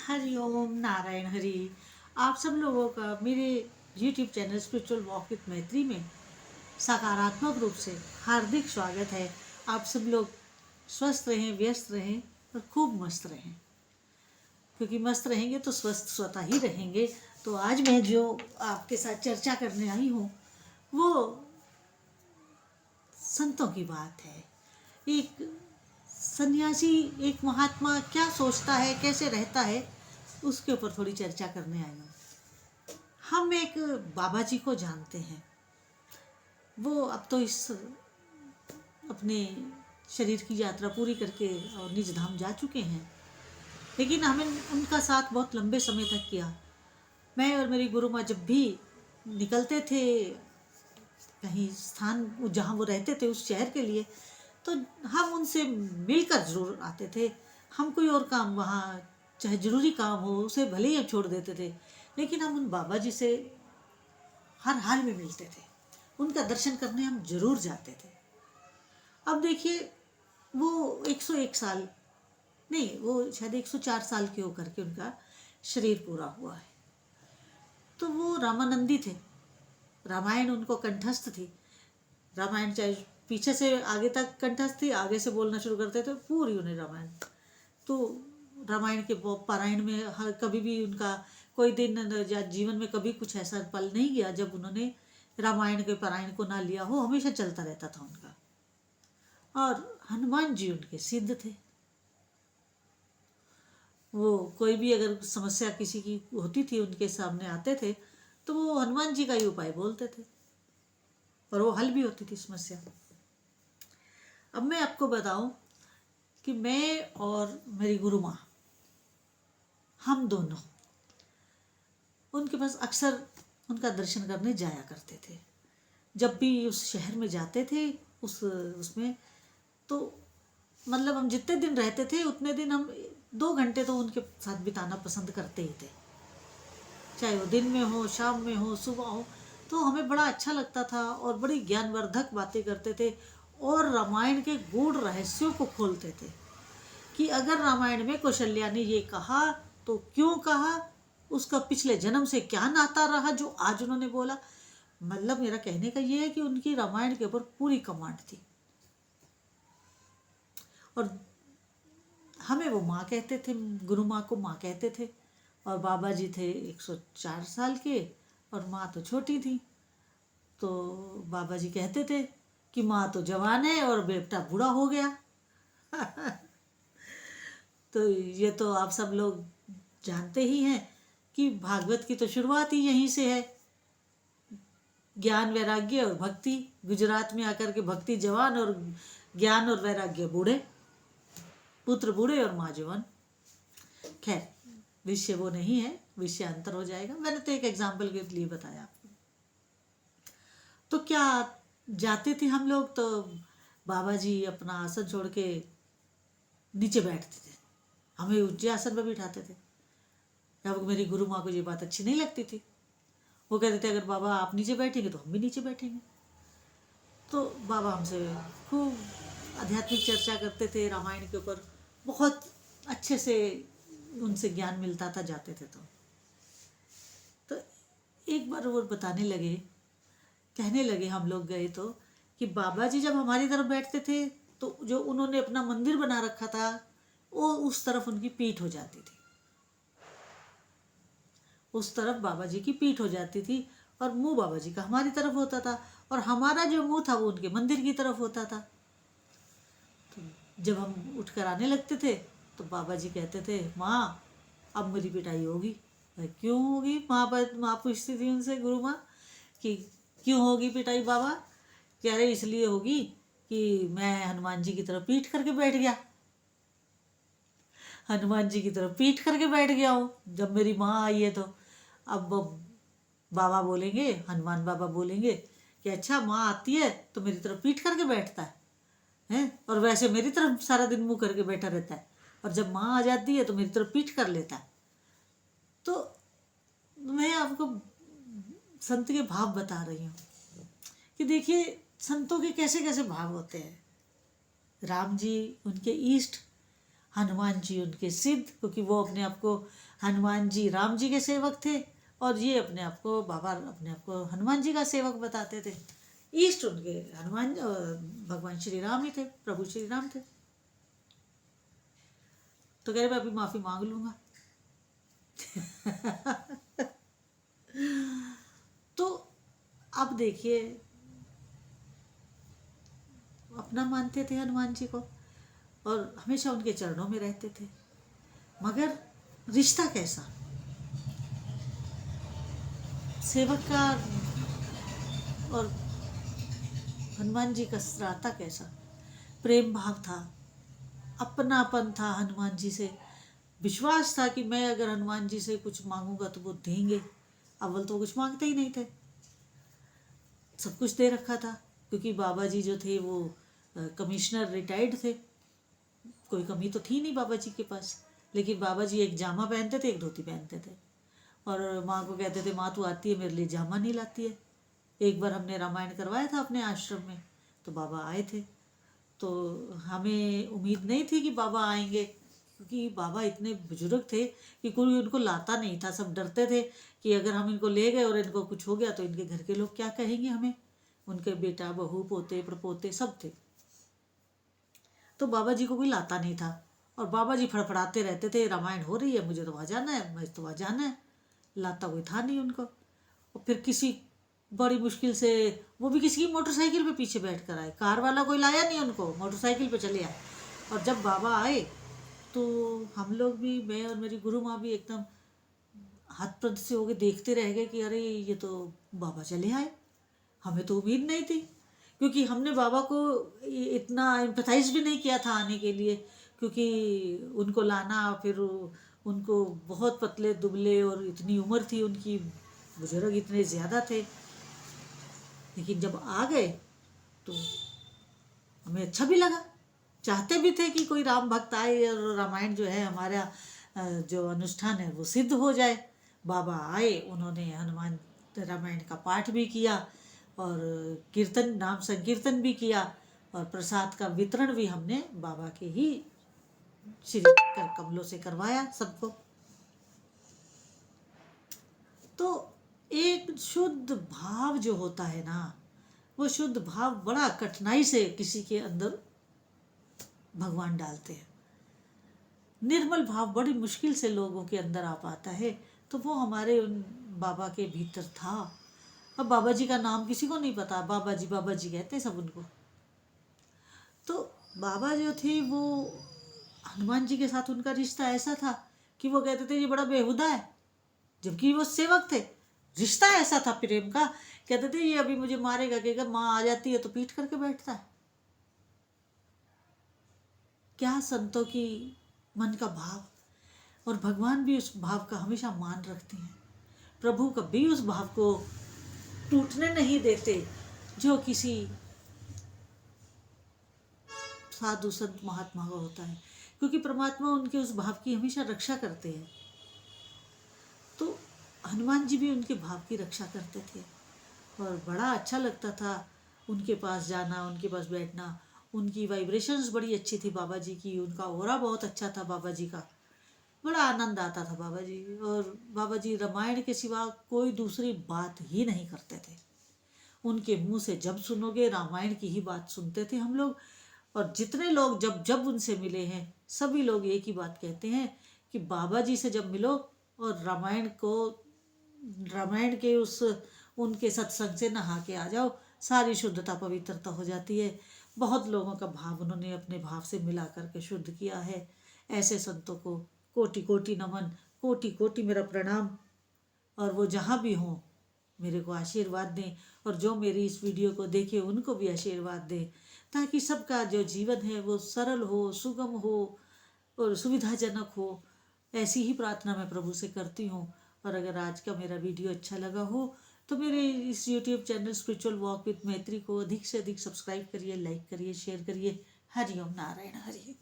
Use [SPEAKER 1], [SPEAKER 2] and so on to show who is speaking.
[SPEAKER 1] हरि ओम नारायण हरि। आप सब लोगों का मेरे YouTube channel spiritual walk with मैत्री में सकारात्मक रूप से हार्दिक स्वागत है। आप सब लोग स्वस्थ रहें, व्यस्त रहें और खूब मस्त रहें, क्योंकि मस्त रहेंगे तो स्वस्थ स्वतः ही रहेंगे। तो आज मैं जो आपके साथ चर्चा करने आई हूँ वो संतों की बात है। एक सन्यासी, एक महात्मा क्या सोचता है, कैसे रहता है, उसके ऊपर थोड़ी चर्चा करने आई हूँ। हम एक बाबा जी को जानते हैं। वो अब तो इस अपने शरीर की यात्रा पूरी करके और निज धाम जा चुके हैं, लेकिन हमें उनका साथ बहुत लंबे समय तक किया। मैं और मेरी गुरु माँ जब भी निकलते थे कहीं स्थान जहाँ वो रहते थे उस शहर के लिए, तो हम उनसे मिलकर जरूर आते थे। हम कोई और काम वहाँ चाहे ज़रूरी काम हो उसे भले ही हम छोड़ देते थे, लेकिन हम उन बाबा जी से हर हाल में मिलते थे। उनका दर्शन करने हम जरूर जाते थे। अब देखिए, वो 101 साल नहीं, वो शायद 104 साल के होकर के उनका शरीर पूरा हुआ है। तो वो रामानंदी थे। रामायण उनको कंठस्थ थी। रामायण चाहे पीछे से आगे तक कंठस्थ थी, आगे से बोलना शुरू करते थे पूरी उन्हें रामायण। तो रामायण के पारायण में हर कभी भी उनका कोई दिन या जीवन में कभी कुछ ऐसा पल नहीं गया जब उन्होंने रामायण के पारायण को ना लिया हो। हमेशा चलता रहता था उनका। और हनुमान जी उनके सिद्ध थे। वो कोई भी अगर समस्या किसी की होती थी, उनके सामने आते थे तो वो हनुमान जी का ही उपाय बोलते थे और वो हल भी होती थी समस्या। अब मैं आपको बताऊं कि मैं और मेरी गुरु माँ, हम दोनों उनके पास अक्सर उनका दर्शन करने जाया करते थे। जब भी उस शहर में जाते थे उसमें तो मतलब हम जितने दिन रहते थे उतने दिन हम 2 घंटे तो उनके साथ बिताना पसंद करते ही थे, चाहे वो दिन में हो, शाम में हो, सुबह हो। तो हमें बड़ा अच्छा लगता था और बड़ी ज्ञानवर्धक बातें करते थे और रामायण के गूढ़ रहस्यों को खोलते थे कि अगर रामायण में कौशल्या ने ये कहा तो क्यों कहा, उसका पिछले जन्म से क्या नाता रहा जो आज उन्होंने बोला। मतलब मेरा कहने का ये है कि उनकी रामायण के ऊपर पूरी कमांड थी। और हमें वो माँ कहते थे, गुरु माँ को माँ कहते थे। और बाबा जी थे 104 साल के और माँ तो छोटी थी। तो बाबा जी कहते थे कि माँ तो जवान है और बेटा बूढ़ा हो गया। तो ये तो आप सब लोग जानते ही हैं कि भागवत की तो शुरुआत ही यहीं से है। ज्ञान, वैराग्य और भक्ति। गुजरात में आकर के भक्ति जवान और ज्ञान और वैराग्य बूढ़े, पुत्र बूढ़े और माँ जवान। खैर, विषय वो नहीं है, विषय अंतर हो जाएगा। मैंने तो एक एग्जाम्पल के लिए बताया आपको। तो क्या जाते थे हम लोग तो बाबा जी अपना आसन छोड़ के नीचे बैठते थे, हमें ऊंचे आसन पर बिठाते थे। अब मेरी गुरु माँ को ये बात अच्छी नहीं लगती थी। वो कहते थे अगर बाबा आप नीचे बैठेंगे तो हम भी नीचे बैठेंगे। तो बाबा हमसे खूब आध्यात्मिक चर्चा करते थे, रामायण के ऊपर बहुत अच्छे से उनसे ज्ञान मिलता था जाते थे। तो एक बार वो बताने लगे, कहने लगे, हम लोग गए तो, कि बाबा जी जब हमारी तरफ बैठते थे तो जो उन्होंने अपना मंदिर बना रखा था वो उस तरफ उनकी पीठ हो जाती थी, उस तरफ बाबा जी की पीठ हो जाती थी और मुंह बाबा जी का हमारी तरफ होता था और हमारा जो मुंह था वो उनके मंदिर की तरफ होता था। तो जब हम उठकर आने लगते थे तो बाबा जी कहते थे माँ अब मेरी पिटाई होगी। क्यों होगी? माँ पूछती थी उनसे, गुरु माँ, कि क्यों होगी पिटाई बाबा? कह रहे इसलिए होगी कि मैं हनुमान जी की तरफ पीठ करके बैठ गया, हनुमान जी की तरफ पीठ करके बैठ गया हूँ जब मेरी माँ आई है। तो अब बाबा बोलेंगे, हनुमान बाबा बोलेंगे कि अच्छा माँ आती है तो मेरी तरफ पीठ करके बैठता है हैं, और वैसे मेरी तरफ सारा दिन मुंह करके बैठा रहता है, और जब माँ आ जाती है तो मेरी तरफ पीठ कर लेता है। तो मैं आपको संत के भाव बता रही हूँ कि देखिए संतों के कैसे कैसे भाव होते हैं। राम जी उनके ईष्ट, हनुमान जी उनके सिद्ध, क्योंकि वो अपने आप को हनुमान जी राम जी के सेवक थे और ये अपने आप को बाबा अपने आप को हनुमान जी का सेवक बताते थे। ईष्ट उनके हनुमान भगवान श्री राम ही थे, प्रभु श्री राम थे। तो कह रहे मैं अभी माफी मांग लूंगा। तो अब देखिए, अपना मानते थे हनुमान जी को और हमेशा उनके चरणों में रहते थे, मगर रिश्ता कैसा सेवक का और हनुमान जी का नाता कैसा, प्रेम भाव था, अपनापन था हनुमान जी से, विश्वास था कि मैं अगर हनुमान जी से कुछ मांगूंगा तो वो देंगे। अव्वल तो वो कुछ मांगते ही नहीं थे, सब कुछ दे रखा था, क्योंकि बाबा जी जो थे वो कमिश्नर रिटायर्ड थे, कोई कमी तो थी नहीं बाबा जी के पास। लेकिन बाबा जी एक जामा पहनते थे, एक धोती पहनते थे, और माँ को कहते थे माँ तू आती है मेरे लिए जामा नहीं लाती है। एक बार हमने रामायण करवाया था अपने आश्रम में, तो बाबा आए थे, तो हमें उम्मीद नहीं थी कि बाबा आएंगे, क्योंकि बाबा इतने बुजुर्ग थे कि कोई उनको लाता नहीं था। सब डरते थे कि अगर हम इनको ले गए और इनको कुछ हो गया तो इनके घर के लोग क्या कहेंगे हमें। उनके बेटा बहू पोते प्रपोते सब थे, तो बाबा जी को कोई लाता नहीं था। और बाबा जी फड़फड़ाते रहते थे रामायण हो रही है, मुझे तो वहाँ जाना है, मुझे तो वहाँ जाना है। लाता कोई था नहीं उनको। और फिर किसी बड़ी मुश्किल से, वो भी किसी की मोटरसाइकिल पे पीछे बैठ कर आए, कार वाला कोई लाया नहीं उनको, मोटरसाइकिल पे चले आए। और जब बाबा आए तो हम लोग भी, मैं और मेरी गुरु माँ भी एकदम हतप्रभ से हो गए, देखते रह गए कि अरे ये तो बाबा चले आए। हमें तो उम्मीद नहीं थी, क्योंकि हमने बाबा को इतना एम्पथाइज भी नहीं किया था आने के लिए, क्योंकि उनको लाना, फिर उनको बहुत पतले दुबले और इतनी उम्र थी उनकी, बुजुर्ग इतने ज़्यादा थे। लेकिन जब आ गए तो हमें अच्छा भी लगा, चाहते भी थे कि कोई राम भक्त आए और रामायण जो है हमारा जो अनुष्ठान है वो सिद्ध हो जाए। बाबा आए, उन्होंने हनुमान रामायण का पाठ भी किया और कीर्तन, नाम संकीर्तन भी किया, और प्रसाद का वितरण भी हमने बाबा के ही श्री कर कमलों से करवाया सबको। तो एक शुद्ध भाव जो होता है ना, वो शुद्ध भाव बड़ा कठिनाई से किसी के अंदर भगवान डालते हैं। निर्मल भाव बड़ी मुश्किल से लोगों के अंदर आ पाता है, तो वो हमारे उन बाबा के भीतर था। अब बाबा जी का नाम किसी को नहीं पता, बाबा जी कहते हैं सब उनको। तो बाबा जो थे वो, हनुमान जी के साथ उनका रिश्ता ऐसा था कि वो कहते थे ये बड़ा बेहुदा है, जबकि वो सेवक थे। रिश्ता ऐसा था प्रेम का, कहते थे ये अभी मुझे मारेगा, कि अगर माँ आ जाती है तो पीट करके बैठता है। क्या संतों की मन का भाव, और भगवान भी उस भाव का हमेशा मान रखते हैं। प्रभु कभी उस भाव को टूटने नहीं देते जो किसी साधु संत महात्मा का होता है, क्योंकि परमात्मा उनके उस भाव की हमेशा रक्षा करते हैं। तो हनुमान जी भी उनके भाव की रक्षा करते थे, और बड़ा अच्छा लगता था उनके पास जाना, उनके पास बैठना। उनकी वाइब्रेशंस बड़ी अच्छी थी बाबा जी की, उनका ऑरा बहुत अच्छा था बाबा जी का, बड़ा आनंद आता था बाबा जी। और बाबा जी रामायण के सिवा कोई दूसरी बात ही नहीं करते थे। उनके मुंह से जब सुनोगे रामायण की ही बात सुनते थे हम लोग। और जितने लोग जब जब उनसे मिले हैं, सभी लोग एक ही बात कहते हैं कि बाबा जी से जब मिलो और रामायण के उस उनके सत्संग से नहा के आ जाओ, सारी शुद्धता पवित्रता हो जाती है। बहुत लोगों का भाव उन्होंने अपने भाव से मिला करके शुद्ध किया है। ऐसे संतों को कोटि कोटि नमन, कोटि कोटि मेरा प्रणाम। और वो जहाँ भी हों मेरे को आशीर्वाद दें, और जो मेरी इस वीडियो को देखे उनको भी आशीर्वाद दें, ताकि सबका जो जीवन है वो सरल हो, सुगम हो और सुविधाजनक हो। ऐसी ही प्रार्थना मैं प्रभु से करती हूँ। और अगर आज का मेरा वीडियो अच्छा लगा हो तो मेरे इस YouTube channel spiritual walk with मैत्री को अधिक से अधिक सब्सक्राइब करिए, लाइक करिए, शेयर करिए। हरि ओम नारायण हरि।